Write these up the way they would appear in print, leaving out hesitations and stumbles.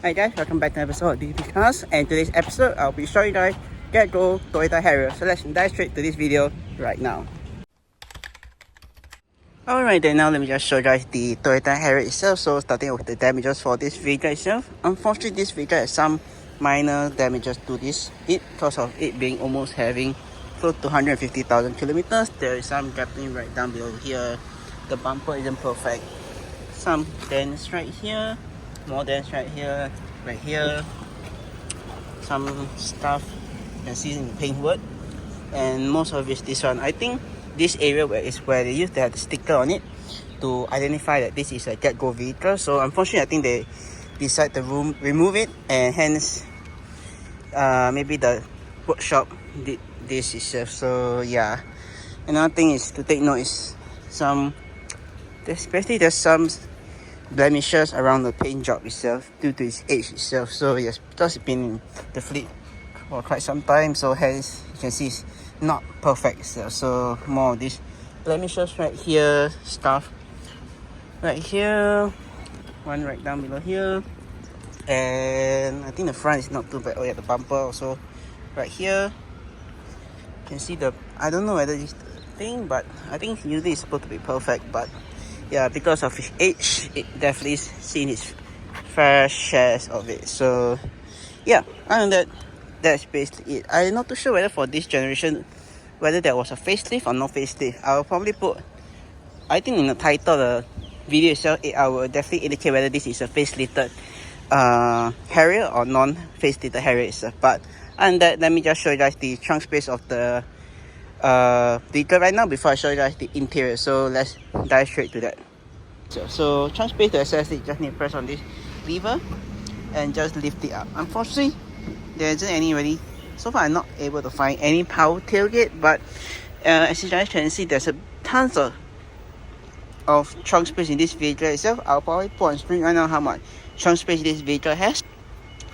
Hi guys, welcome back to an episode of DP Cars, and today's episode I'll be showing you guys GetGo Toyota Harrier. So let's dive straight to this video right now. Alright then, now let me just show you guys the Toyota Harrier itself. So starting with the damages for this vehicle itself. Unfortunately, this vehicle has some minor damages to this because of it being almost having close to 150,000 kilometers. There is some gapping right down below here. The bumper isn't perfect. Some dents right here, more dents right here, some stuff you can see in the paintwork, and most of it is this one. I think this area is where they used to have the sticker on it to identify that this is a GetGo vehicle. So unfortunately, I think they decide to remove it, and hence maybe the workshop did this itself. So yeah, another thing is to take note is there's some blemishes around the paint job itself due to its age itself. So yes, because it's been in the fleet for quite some time, so hence you can see it's not perfect itself. So more of these blemishes right here, stuff right here, one right down below here, and I think the front is not too bad. Oh yeah, the bumper also right here. You can see I don't know whether this thing, but I think usually it's supposed to be perfect, but yeah, because of his age, it definitely is seen its fair shares of it. So yeah, other than that, that's basically it. I'm not too sure whether for this generation, whether there was a facelift or no facelift. I'll probably put, I think in the title of the video itself, I will definitely indicate whether this is a facelifted Harrier or non-facelifted Harrier itself. But other than that, let me just show you guys the trunk space of the vehicle right now before I show you guys the interior. So let's dive straight to that. So trunk space, to access it, just need to press on this lever and just lift it up. Unfortunately, there isn't any really, so far I'm not able to find any power tailgate, but as you guys can see, there's tons of trunk space in this vehicle itself. I'll probably put on screen right now how much trunk space this vehicle has.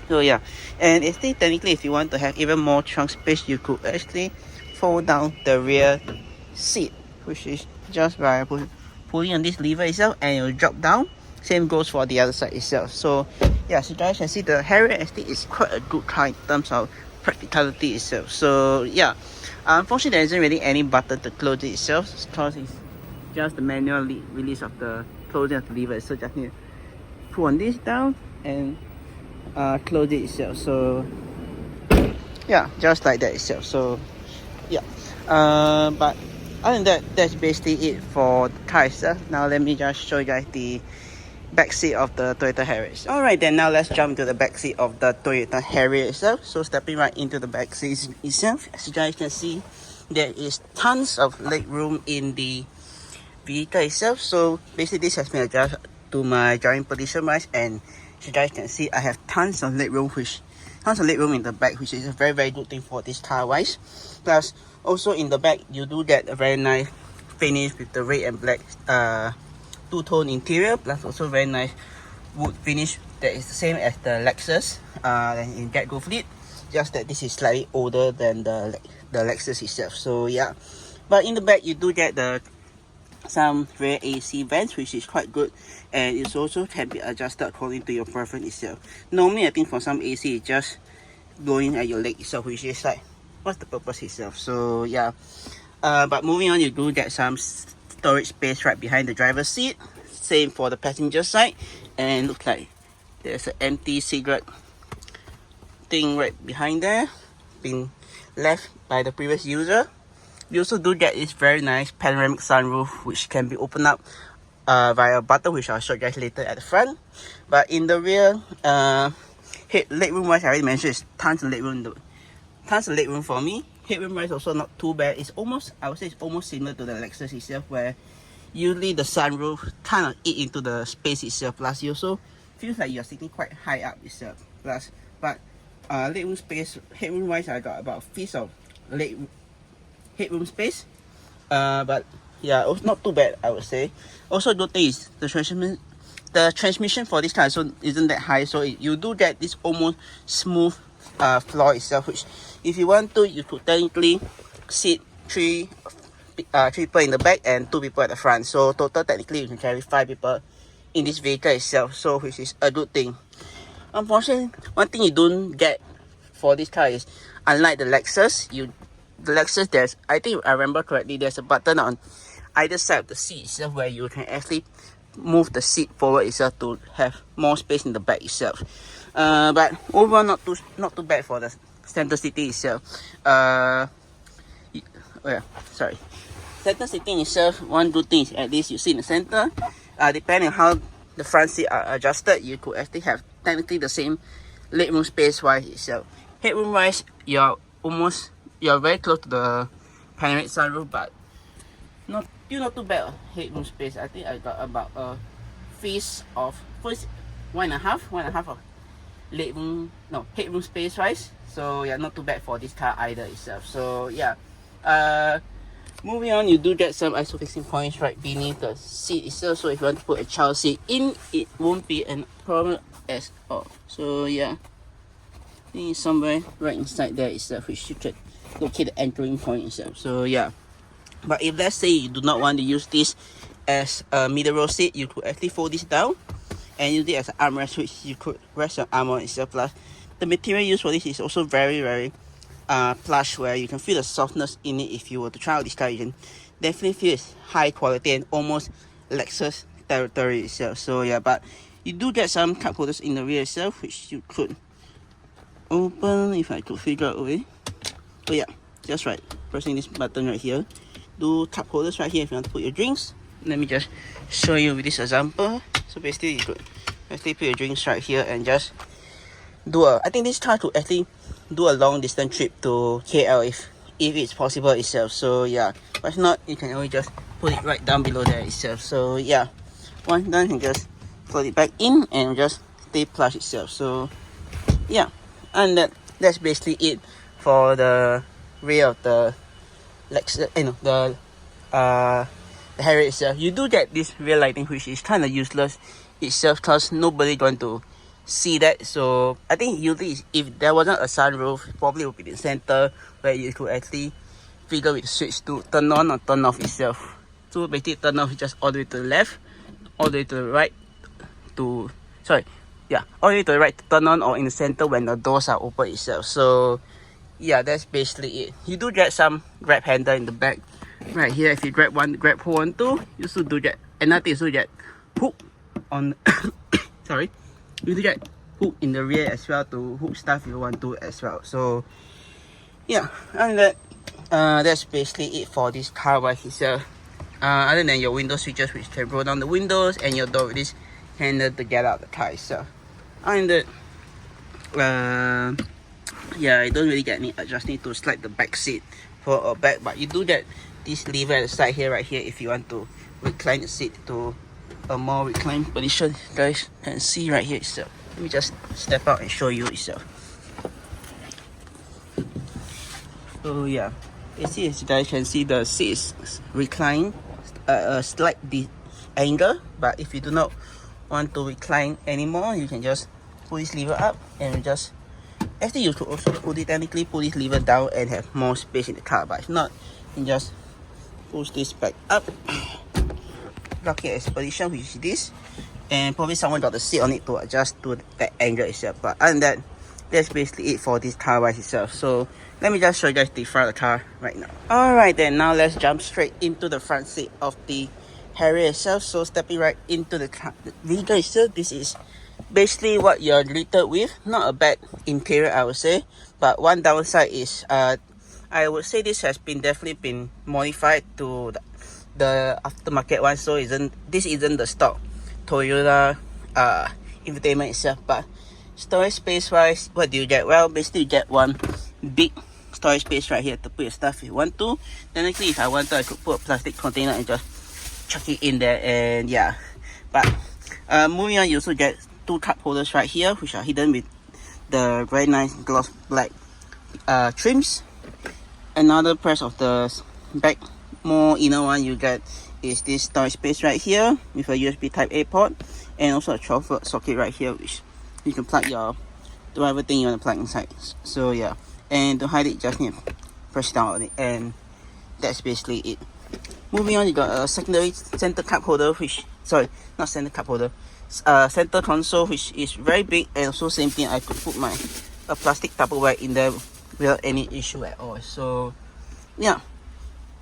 So yeah, and actually technically if you want to have even more trunk space, you could actually fold down the rear seat, which is just by pulling on this lever itself, and it will drop down. Same goes for the other side itself. So yeah, so you guys can see the Harrier actually is quite a good car in terms of practicality itself. So yeah, unfortunately there isn't really any button to close it itself, because it's just the manual release of the closing of the lever. So just need to pull on this down and close it itself. So yeah, just like that itself. So yeah, but other than that, that's basically it for the car itself. Now let me just show you guys the back seat of the Toyota Harrier. Alright then, now let's jump to the back seat of the Toyota Harrier itself. So stepping right into the back seat itself, as you guys can see, there is tons of leg room in the vehicle itself. So basically this has been adjusted to my driving position wise, and as you guys can see, I have tons of leg room in the back, which is a very, very good thing for this car wise. Plus also in the back you do get a very nice finish with the red and black two-tone interior, plus also very nice wood finish that is the same as the Lexus in GetGo fleet, just that this is slightly older than the Lexus itself. So yeah, but in the back you do get some rear AC vents, which is quite good, and it also can be adjusted according to your preference itself. Normally I think for some AC it's just blowing at your leg itself, which is like, what's the purpose itself? So yeah, but moving on, you do get some storage space right behind the driver's seat. Same for the passenger side, and looks like there's an empty cigarette thing right behind there, been left by the previous user. You also do get this very nice panoramic sunroof, which can be opened up via a button, which I'll show you guys later at the front. But in the rear, legroom wise, I already mentioned, it's tons of legroom for me. Headroom wise also not too bad. It's almost, I would say it's almost similar to the Lexus itself, where usually the sunroof kind of eat into the space itself. Plus you also feels like you're sitting quite high up itself. Plus, but legroom space, headroom wise, I got about a piece of headroom space. But yeah, it's not too bad, I would say. Also, good thing is the transmission for this car also isn't that high, so you do get this almost smooth floor itself, which if you want to, you could technically sit three people in the back and 2 people at the front. So total technically you can carry 5 people in this vehicle itself, so which is a good thing. Unfortunately, one thing you don't get for this car is, unlike the Lexus, there's, I think I remember correctly, there's a button on either side of the seat itself where you can actually move the seat forward itself to have more space in the back itself. But overall, not too bad for the center seating itself. Sorry. Center seating itself, one good thing is at least you sit in the center. Depending on how the front seat are adjusted, you could actually have technically the same legroom space wise itself. Headroom wise, you're very close to the panoramic sunroof, but still not too bad headroom space. I think I got about a face of one and a half of headroom space wise. So yeah, not too bad for this car either itself. So yeah, moving on, you do get some isofixing points right beneath the seat itself. So if you want to put a child seat in, it won't be a problem at all. So yeah, I think it's somewhere right inside there itself, which you can locate the entering point itself. So yeah, but if let's say you do not want to use this as a middle row seat, you could actually fold this down and use it as an armrest, which you could rest your arm on itself. Plus, the material used for this is also very, very plush, where you can feel the softness in it. If you were to try out this car, you can definitely feel it's high quality and almost Lexus territory itself. So yeah, but you do get some cup holders in the rear itself, which you could open if I could figure out a way. So yeah, just right, pressing this button right here. Do cup holders right here if you want to put your drinks. Let me just show you with this example. So basically, you could actually put your drinks right here and just do I think this car could actually do a long distance trip to KL if it's possible itself. So yeah, but if not, you can always just put it right down below there itself. So yeah, once done, you can just fold it back in and just stay plush itself. So yeah, and that's basically it for the rear of the Lexus, the Harrier itself. You do get this rear lighting, which is kind of useless itself because nobody going to see that. So I think usually if there wasn't a sunroof, it probably would be the center where you could actually figure with the switch to turn on or turn off itself. So basically, turn off is just all the way to the left, all the way to the right all the way to the right to turn on, or in the center when the doors are open itself. So yeah, that's basically it. You do get some grab handle in the back right here. If you grab hold on to, you also do get another thing. So get hook on sorry, you do get hook in the rear as well to hook stuff if you want to as well. So yeah, and that's basically it for this car wise itself. Other than your window switches, which can roll down the windows, and your door with this handle to get out the car itself. And yeah, I don't really get any adjusting to slide the back seat for a back, but you do get this lever at the side here, right here, if you want to recline the seat to a more reclined position. You guys can see right here itself. Let me just step out and show you itself. So yeah, as you guys can see, the seat is reclined a slight angle, but if you do not want to recline anymore, you can just pull this lever up and just actually you could also technically pull this lever down and have more space in the car. But if not, you can just push this back up, lock it as position, which is this, and probably someone got the seat on it to adjust to that angle itself. But other than that, that's basically it for this car wise itself. So let me just show you guys the front of the car right now. Alright then, now let's jump straight into the front seat of the Harrier itself. So stepping right into the vehicle itself, this is basically what you're greeted with. Not a bad interior, I would say, but one downside is I would say this has definitely been modified to the aftermarket one. So this isn't the stock Toyota infotainment itself. But storage space wise, what do you get? Well, basically you get one big storage space right here to put your stuff if you want to. Technically, if I wanted, I could put a plastic container and just chuck it in there, and yeah. But moving on, you also get two cup holders right here, which are hidden with the very nice gloss black trims. Another press of the back more inner one you get is this storage space right here with a USB type A port, and also a 12-volt socket right here, which you can plug your whatever thing you want to plug inside. So yeah, and to hide it, just need to press down on it, and that's basically it. Moving on, you got a secondary center cup holder, which not center cup holder, center console, which is very big, and also same thing, I could put my a plastic Tupperware in there without any issue at all. So yeah,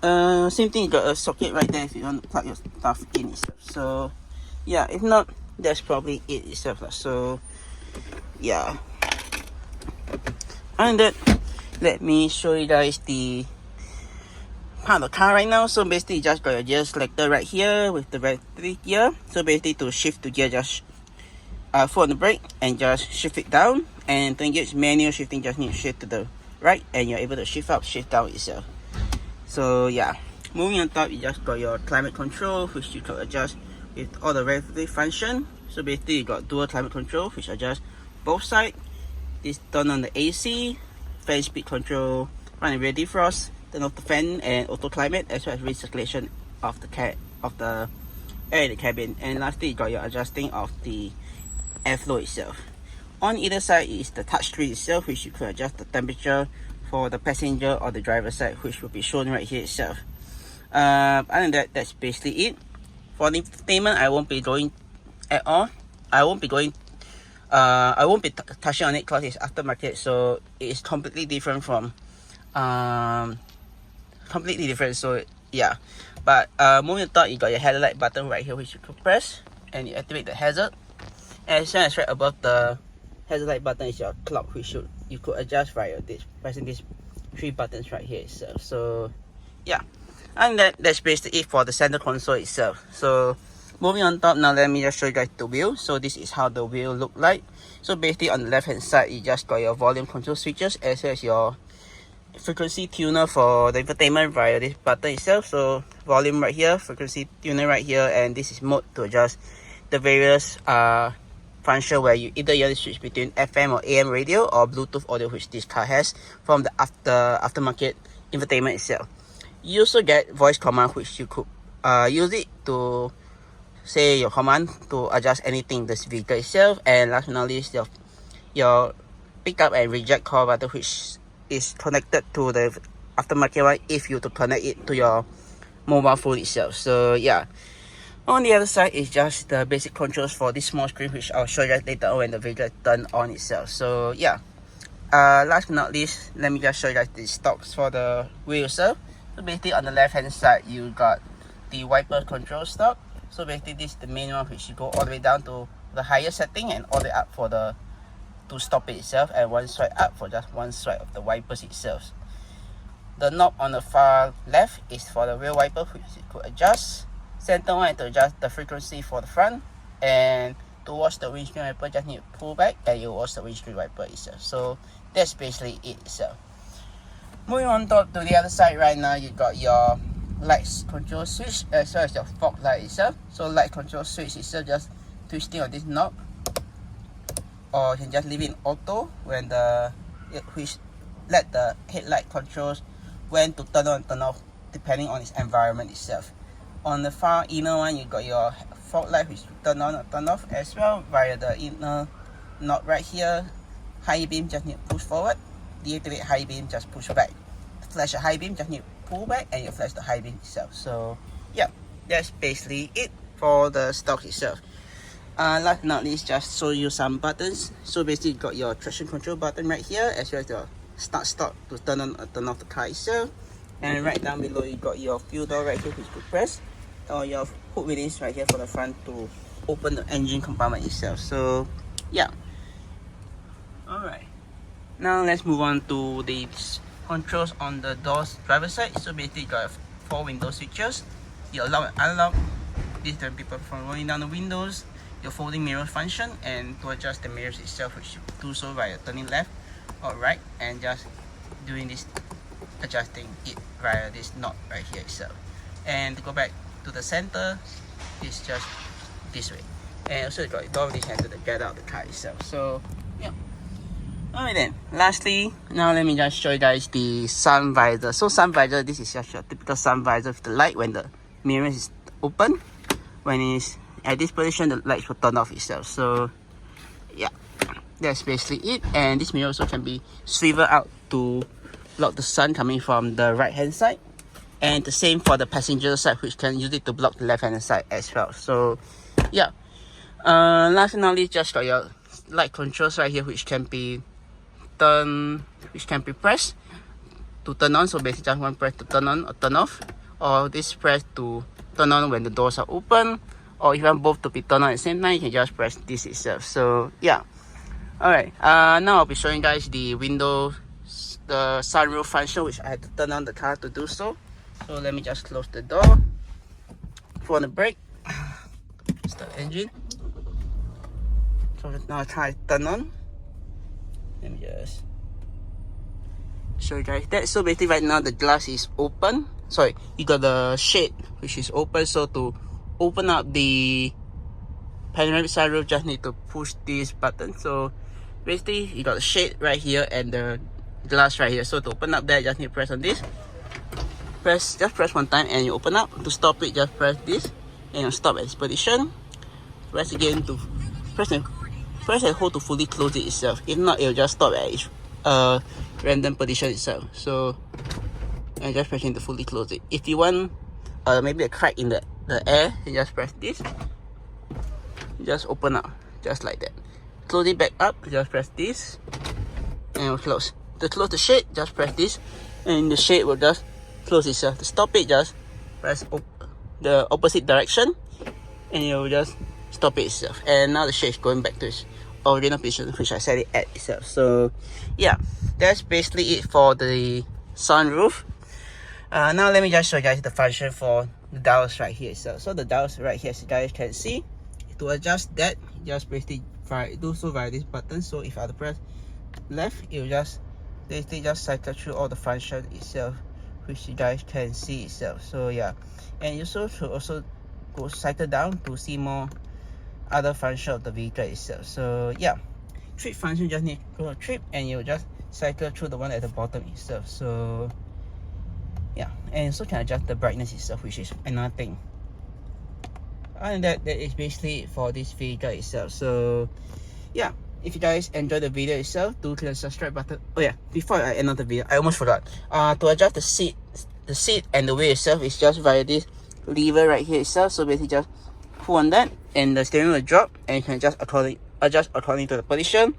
same thing, you got a socket right there if you want to plug your stuff in itself. So yeah, if not, that's probably it itself. So yeah, and that, let me show you guys the part of the car right now. So basically, you just got your gear selector right here with the red 3 gear. So basically, to shift to gear, just foot on the brake and just shift it down. And to engage manual shifting, just need to shift to the right, and you're able to shift up, shift down itself. So yeah, moving on top, you just got your climate control, which you can adjust with all the relatively function. So basically, you got dual climate control, which adjusts both sides. This turn on the AC, fan speed control, front and rear defrost, turn off the fan and auto climate, as well as recirculation of the air in the cabin. And lastly, you got your adjusting of the airflow itself. On either side is the touchscreen itself, which you could adjust the temperature for the passenger or the driver side, which will be shown right here itself. Other than that, that's basically it. For the infotainment, I won't be going at all. I won't be touching on it because it's aftermarket, so it is completely different from so yeah. But moving on top, you got your headlight button right here, which you could press and you activate the hazard. As well as right above the headlight button is your clock, which you could adjust via this, pressing these 3 buttons right here itself. So yeah, and that's basically it for the center console itself. So moving on top, now let me just show you guys the wheel. So this is how the wheel look like. So basically, on the left hand side, you just got your volume control switches, as well as your frequency tuner for the infotainment via this button itself. So volume right here, frequency tuner right here, and this is mode to adjust the various function where you either switch between FM or AM radio or Bluetooth audio, which this car has from the aftermarket infotainment itself. You also get voice command, which you could use it to say your command to adjust anything in this vehicle itself. And last but not least, your pick up and reject call button, which is connected to the aftermarket one if you to connect it to your mobile phone itself. So yeah, on the other side is just the basic controls for this small screen, which I'll show you guys later on when the vehicle is turned on itself. So yeah, last but not least, let me just show you guys the stocks for the wheel itself. So basically, on the left hand side, you got the wiper control stock. So basically, this is the main one, which you go all the way down to the higher setting and all the way up for the to stop it itself, and one swipe up for just one swipe of the wipers itself. The knob on the far left is for the rear wiper, which you could adjust. Center one to adjust the frequency for the front, and to watch the windscreen wiper, just need to pull back and you watch the windscreen wiper itself. So that's basically it itself. Moving on top to the other side right now, you got your lights control switch as well as your fog light itself. So light control switch itself, just twisting on this knob, or you can just leave it in auto when which let the headlight controls when to turn on, turn off, depending on its environment itself. On the far inner one, you got your fog light, which turn on or turn off as well via the inner knob right here. High beam, just need to push forward. Deactivate high beam, just push back. Flash a high beam, just need to pull back and you flash the high beam itself. So yeah, that's basically it for the stock itself. Last but not least, just show you some buttons. So basically, you got your traction control button right here, as well as your start stop to turn on or turn off the car itself. And right down below, you got your fuel door right here, which you could press, or your hood release right here for the front to open the engine compartment itself. So yeah, alright, now let's move on to the controls on the doors driver side. So basically, you got 4 window switches, your lock and unlock. This is the people from rolling down the windows, your folding mirror function, and to adjust the mirrors itself, which you do so via turning left or right and just doing this, adjusting it via this knob right here itself. And to go back to the center, it's just this way. And also you got your door release handle to get out the car itself. So yeah. Alright then, lastly, now let me just show you guys the sun visor. So sun visor, this is just your typical sun visor with the light when the mirror is open. When it's at this position, the lights will turn off itself. So yeah, that's basically it. And this mirror also can be swiveled out to block the sun coming from the right hand side, and the same for the passenger side, which can use it to block the left hand side as well. So yeah, Last but not least, just got your light controls right here, which can be pressed to turn on. So basically just one press to turn on or turn off, or this press to turn on when the doors are open, or if you want both to be turned on at the same time, you can just press this itself. So yeah. Alright, now I'll be showing you guys the window, the sunroof function, which I had to turn on the car to do so. So let me just close the door, put on the brake, start the engine. So now I try to turn on. Let me just show you guys that. So basically right now the glass is open. Sorry, you got the shade which is open. So to open up the panoramic sunroof, just need to push this button. So basically you got the shade right here and the glass right here. So to open up that, just need to press on this. Just press one time and you open up. To stop it, just press this and you'll stop at this position. Press again to press and hold to fully close it itself. If not, it'll just stop at each random position itself. So and just pressing to fully close it. If you want maybe a crack in the air, you just press this. Just open up just like that. Close it back up, just press this and it will close. To close the shade, just press this and the shade will just close itself. To stop it, just press the opposite direction and it will just stop it itself. And now the shade is going back to its original position, which I set it at itself. So yeah, that's basically it for the sunroof. Now let me just show you guys the function for the dials right here itself. So the dials right here, as you guys can see, to adjust that, just basically do so via this button. So if I press left, it will just basically just cycle through all the function itself, which you guys can see itself. So yeah, and you should also go cycle down to see more other function of the vehicle itself. So yeah, trip function, just need to go a trip and you'll just cycle through the one at the bottom itself. So yeah, and also can adjust the brightness itself, which is another thing. And that is basically it for this vehicle itself. So yeah, if you guys enjoyed the video itself, do click the subscribe button. Oh yeah, before I end the video, I almost forgot. To adjust the seat and the wheel itself is just via this lever right here itself. So basically just pull on that and the steering will drop and you can adjust according to the position.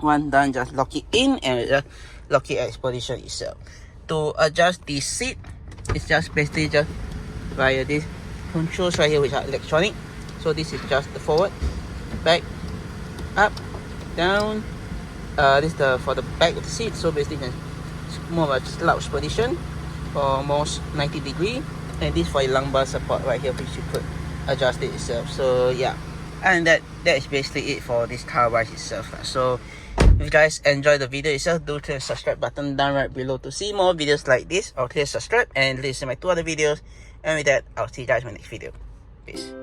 One done, just lock it in and just lock it at its position itself. To adjust the seat, it's just basically just via this controls right here, which are electronic. So this is just the forward, back, up, down. This is for the back of the seat. So basically it's more of a slouch position for most 90 degree, and this for your lumbar support right here, which you could adjust it itself. So yeah, and that is basically it for this car wash itself. So if you guys enjoyed the video itself, do click the subscribe button down right below to see more videos like this, or click subscribe and listen to my 2 other videos. And with that, I'll see you guys in my next video. Peace.